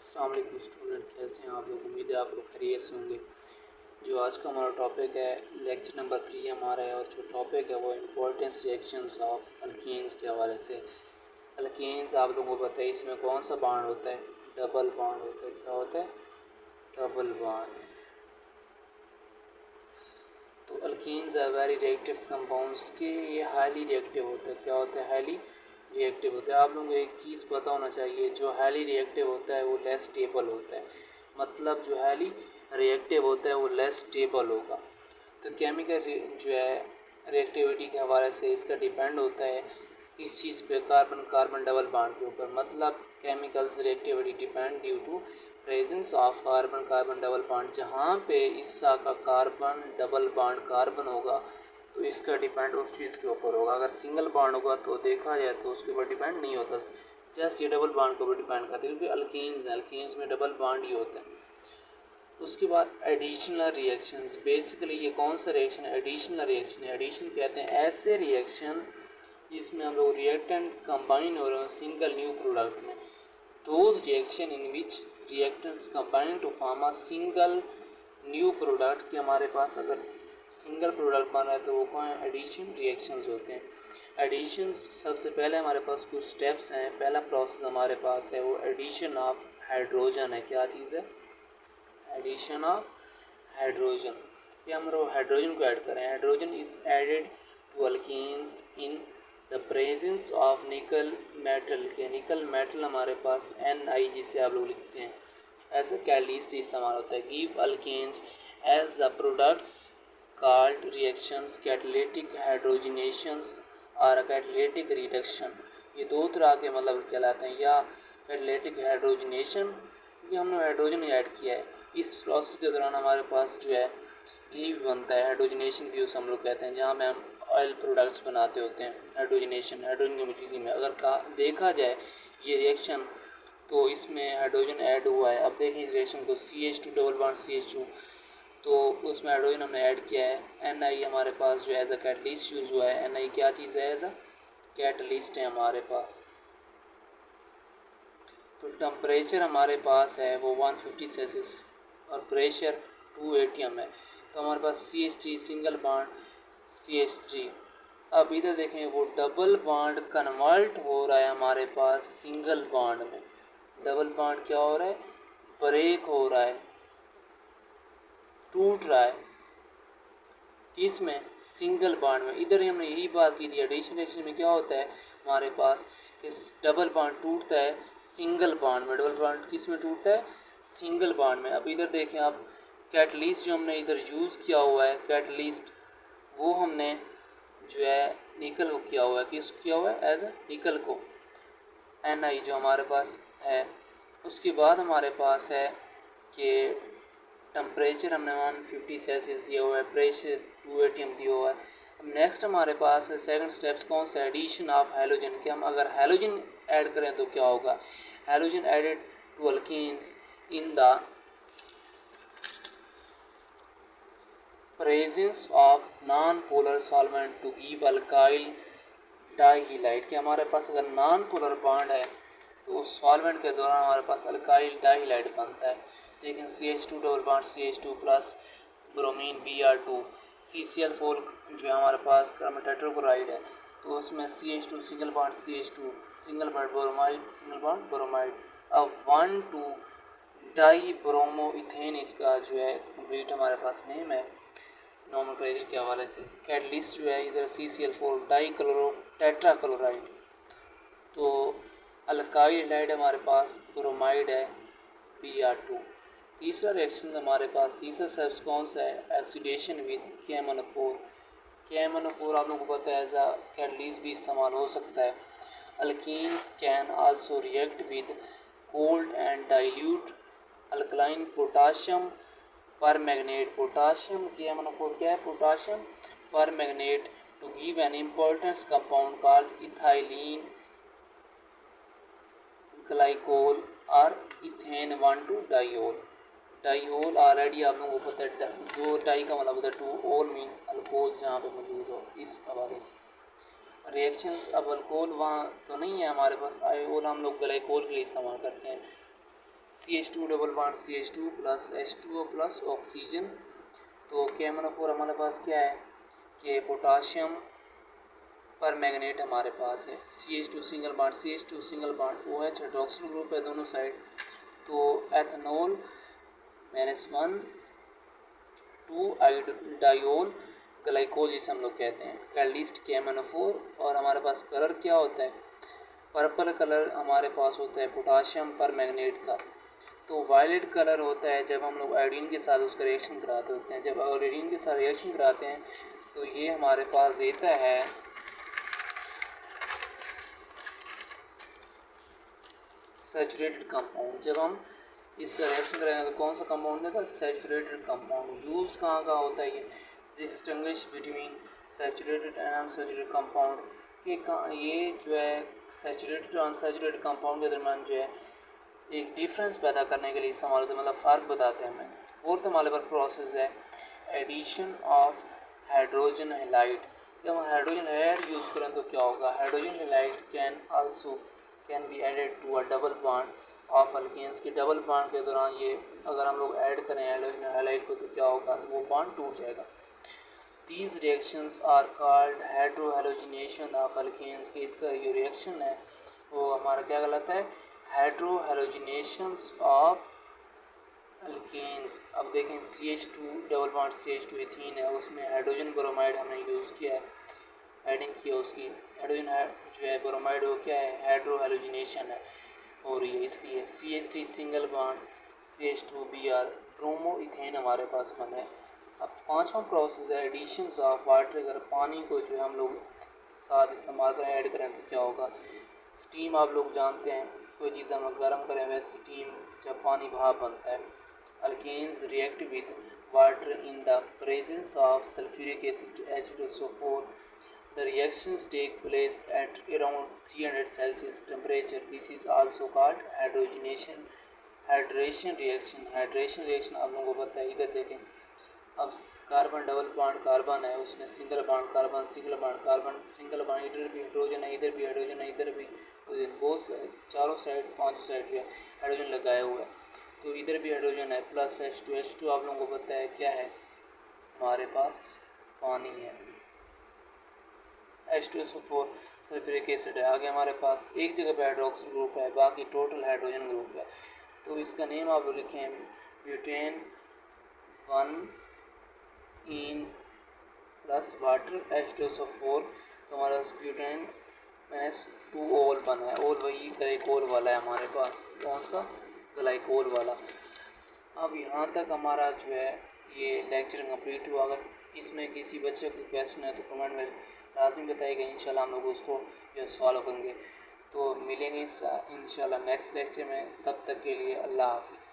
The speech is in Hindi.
अस्सलाम वालेकुम स्टूडेंट, कैसे हैं आप लोग। उम्मीद है आप लोग खैरियत से होंगे। जो आज का हमारा टॉपिक है लेक्चर नंबर 3 हमारा है, और जो टॉपिक है वो इम्पोर्टेंस रिएक्शंस ऑफ अल्कीन्स के हवाले से। अल्कीन्स आप लोगों को पता है इसमें कौन सा बॉन्ड होता है, डबल बॉन्ड होता है। क्या होता है? Double bond. तो alkenes are very reactive compounds के ये हाईली रिएक्टिव होता है। क्या होता है? हाईली रिएक्टिव होता है। आप लोगों को एक चीज़ पता होना चाहिए, जो हाईली रिएक्टिव होता है वो लेस स्टेबल होता है। मतलब जो हाईली रिएक्टिव होता है वो लेस स्टेबल होगा। तो केमिकल जो है रिएक्टिविटी के हवाले से इसका डिपेंड होता है इस चीज़ पे, कार्बन कार्बन डबल बॉन्ड के ऊपर। मतलब chemicals reactivity depend due to presence of carbon carbon double bond. जहाँ पे इस का कार्बन डबल बॉन्ड कार्बन होगा तो इसका डिपेंड उस चीज़ के ऊपर होगा। अगर सिंगल बॉन्ड होगा तो देखा जाए तो उसके ऊपर डिपेंड नहीं होता, जैसे ये डबल बॉन्ड के ऊपर डिपेंड करते हैं, क्योंकि अल्कीन्स में डबल बॉन्ड ही होता है। उसके बाद एडिशनल रिएक्शंस। बेसिकली ये कौन सा रिएक्शन है? एडिशनल रिएक्शन है। एडिशन कहते हैं ऐसे रिएक्शन जिसमें हम लोग रिएक्टेंट कंबाइन हो रहे हो सिंगल न्यू प्रोडक्ट में। Those reaction in which reactants combine to form a single new product. के हमारे पास अगर सिंगल प्रोडक्ट बन रहा है तो वो कौन है? एडिशन रिएक्शंस होते हैं। एडिशंस सबसे पहले हमारे पास कुछ स्टेप्स हैं। पहला प्रोसेस हमारे पास है वो एडिशन ऑफ हाइड्रोजन है। क्या चीज़ है? Addition of hydrogen. ये हम लोग हाइड्रोजन को ऐड करें। Hydrogen is added to alkenes in the presence of nickel metal के। निकल मेटल हमारे पास Na जिसे आप लोग लिखते हैं एज अ कैटलिस्ट इस्तेमाल होता है। Give alkenes as the products called reactions catalytic hydrogenations और कैटालिटिक रिडक्शन। ये दो तरह के मतलब कहलाते हैं, या कैटालिटिक हाइड्रोजनेशन, ये हमने हाइड्रोजन ऐड किया है। इस प्रोसेस के दौरान हमारे पास जो है घी भी बनता है, हाइड्रोजनेशन भी उसे हम लोग कहते हैं, जहाँ में हम ऑयल प्रोडक्ट्स बनाते होते हैं। हाइड्रोजनेशन हाइड्रोजन की मौजूदगी में अगर देखा जाए ये रिएक्शन तो इसमें हाइड्रोजन ऐड हुआ है। अब देखें इस रिएक्शन को, CH2 डबल बॉन्ड CH2, तो उसमें हाइड्रोजन हमने ऐड किया है। Na हमारे पास जो एज अ कैटलिस्ट यूज़ हुआ है। Na क्या चीज़ है? एज अ कैटलिस्ट है हमारे पास। तो टेम्परेचर हमारे पास है वो 150 सेल्सियस और प्रेशर 2 atm है। तो हमारे पास CH3 सिंगल बॉन्ड CH3। अब इधर देखें वो डबल बॉन्ड कन्वर्ट हो रहा है हमारे पास सिंगल बॉन्ड में। डबल बॉन्ड क्या हो रहा है? ब्रेक हो रहा है, टूट रहा है। किसमें? सिंगल बॉन्ड में। इधर हमने यही बात की थी, एडिशन रिएक्शन में क्या होता है हमारे पास कि डबल बॉन्ड टूटता है सिंगल बॉन्ड में। डबल बॉन्ड किस में टूटता है? सिंगल बॉन्ड में। अब इधर देखें आप, कैटलिस्ट जो हमने इधर यूज़ किया हुआ है, कैटलिस्ट वो हमने जो है निकल को किया हुआ है। किस किया हुआ है? एज ए निकल को, Na जो हमारे पास है। उसके बाद हमारे पास है कि टेम्परेचर हमने 150 सेल्सियस दिया हुआ है, प्रेशर 2 atm दिया हुआ है। अब नेक्स्ट हमारे पास सेकंड स्टेप्स कौन सा? Addition of halogen. कि हम अगर हैलोजन ऐड करें तो क्या होगा? Halogen added to alkenes in the presence of non polar solvent to give alkyl dihalide. कि हमारे पास अगर नॉन पोलर बॉन्ड है तो उस सॉल्वेंट के दौरान हमारे पास अल्काइल डाइहाइलाइड बनता है। लेकिन CH2 double bond CH2 plus bromine Br2, CCl4 जो है हमारे पास कार्बन टेट्राक्लोराइड है, तो उसमें CH2 single bond CH2 single bond bromide single bond bromide. अब 1,2 डाई ब्रोमो इथेन इसका जो है कंप्लीट हमारे पास नेम है नोमेनक्लेचर के हवाले से। कैटलिस्ट जो है इधर CCl4 डाई क्लोरो टेट्राक्लोराइड। तो अल्काइल हाइलाइड हमारे पास ब्रोमाइड है Br2। तीसरा रिएक्शन हमारे पास, तीसरा स्टेप्स कौन सा है? Oxidation with KMnO4। KMnO4 आप लोगों को पता है एज अ कैटलिस्ट भी इस्तेमाल हो सकता है। Alkenes can also react with cold and dilute alkaline potassium permanganate. Potassium KMnO4 क्या है? Potassium permanganate to give an importance compound called ethylene glycol और इथेन 1,2 डाइओल। डाइओल ऑलरेडी आप लोगों को पता है, जो डाई का मतलब होता है 2 ओल मीन अल्कोहल जहाँ पे मौजूद हो, इस हवाले से रिएक्शंस। अब अल्कोहल वहाँ तो नहीं है हमारे पास, आयोल हम लोग ग्लाइकोल के लिए इस्तेमाल करते हैं। CH2 double bond CH2 plus H2O plus oxygen. तो KMnO4 हमारे पास क्या है कि पोटाशियम पर मैग्नेट हमारे पास है। CH2 single bond CH2 single bond OH hydroxyl group है दोनों साइड। तो एथनॉल -1 2 डायोल ग्लाइकोल जिसे हम लोग कहते हैं, कैटलिस्ट KMnO4। और हमारे पास कलर क्या होता है, पर्पल कलर हमारे पास होता है पोटाशियम पर मैग्नेट का। तो वायलेट कलर होता है जब हम लोग आयोडीन के साथ उसका रिएक्शन कराते होते हैं। जब आयोडीन के साथ रिएक्शन कराते हैं तो ये हमारे पास देता है सैचुरेटेड कंपाउंड। जब हम इसका रिएक्शन करेंगे तो कौन सा कंपाउंड देगा, सैचुरेटेड कंपाउंड। यूज्ड कहाँ का होता है ये, distinguish between saturated and unsaturated compound के। ये जो है सैचुरेटेड और अनसैचुरेटेड कंपाउंड के दरमियान जो है एक डिफरेंस पैदा करने के लिए इस्तेमाल होता है, मतलब फ़र्क बताते हैं हमें। फोर्थ हमारे पास प्रोसेस है एडिशन ऑफ हाइड्रोजन हैलाइड। जब हम हाइड्रोजन हैलाइड यूज़ करें तो क्या होगा, hydrogen halide can be added to a double bond of alkanes के। डबल बॉन्ड के दौरान ये अगर हम लोग ऐड करें हाइड्रोजन हैलाइड को तो क्या होगा, वो बॉन्ड टूट जाएगा। These reactions are called hydrohalogenation of alkanes के। इसका जो रिएक्शन है वो हमारा क्या कहलाता है, हाइड्रोहैलोजिनेशंस ऑफ अल्केन्स। अब देखें CH2 double bond CH2 ethene है, उसमें हाइड्रोजन ब्रोमाइड हमने यूज़ किया है, एडिंग किया उसकी। हाइड्रोजन जो है ब्रोमाइड वो क्या है, हाइड्रोहैलोजिनेशन है और ये इसलिए CH3 single bond CH2Br bromo ethane हमारे पास बना है। अब पांचवा प्रोसेस है एडिशंस ऑफ वाटर। अगर पानी को जो हम लोग साथ इस्तेमाल करें, ऐड करें तो क्या होगा, स्टीम आप लोग जानते हैं, कोई चीज़ हम लोग गर्म करें वैसे स्टीम जब पानी भाप बनता है। Alkanes react with water in the presence of sulphuric acid H2SO4। The reactions take place at around 300 Celsius temperature. This is also called hydrogenation, hydration reaction। Hydration reaction आप लोगों को पता है। इधर देखें, अब कार्बन डबल बॉन्ड कार्बन है, उसने single bond carbon single bond carbon single bond, इधर भी हाइड्रोजन है, इधर भी हाइड्रोजन है, इधर भी, बहुत चारों साइड पांचों साइड जो है हाइड्रोजन लगाया हुआ है। तो इधर भी हाइड्रोजन है प्लस H2 आप लोगों को पता है क्या है, हमारे पास पानी है, H2SO4 सल्फ्यूरिक एसिड है। आगे हमारे पास एक जगह पे हाइड्रोक्सिल ग्रुप है, बाकी टोटल हाइड्रोजन ग्रुप है। तो इसका नेम आप लिखें butane 1 in plus water H2SO4। तो हमारा ब्यूटेन -2 ओल बना है, ओल वही ग्लाइकोल वाला है हमारे पास, कौन सा, ग्लाइकोल वाला। अब यहाँ तक हमारा जो है ये लेक्चर कंप्लीट हुआ। अगर इसमें किसी बच्चे को क्वेश्चन है तो कमेंट में लाजमी बताइएगा, इंशाल्लाह हम लोग उसको जो सॉल्व करेंगे। तो मिलेंगे इंशाल्लाह नेक्स्ट लेक्चर में, तब तक के लिए अल्लाह हाफिज़।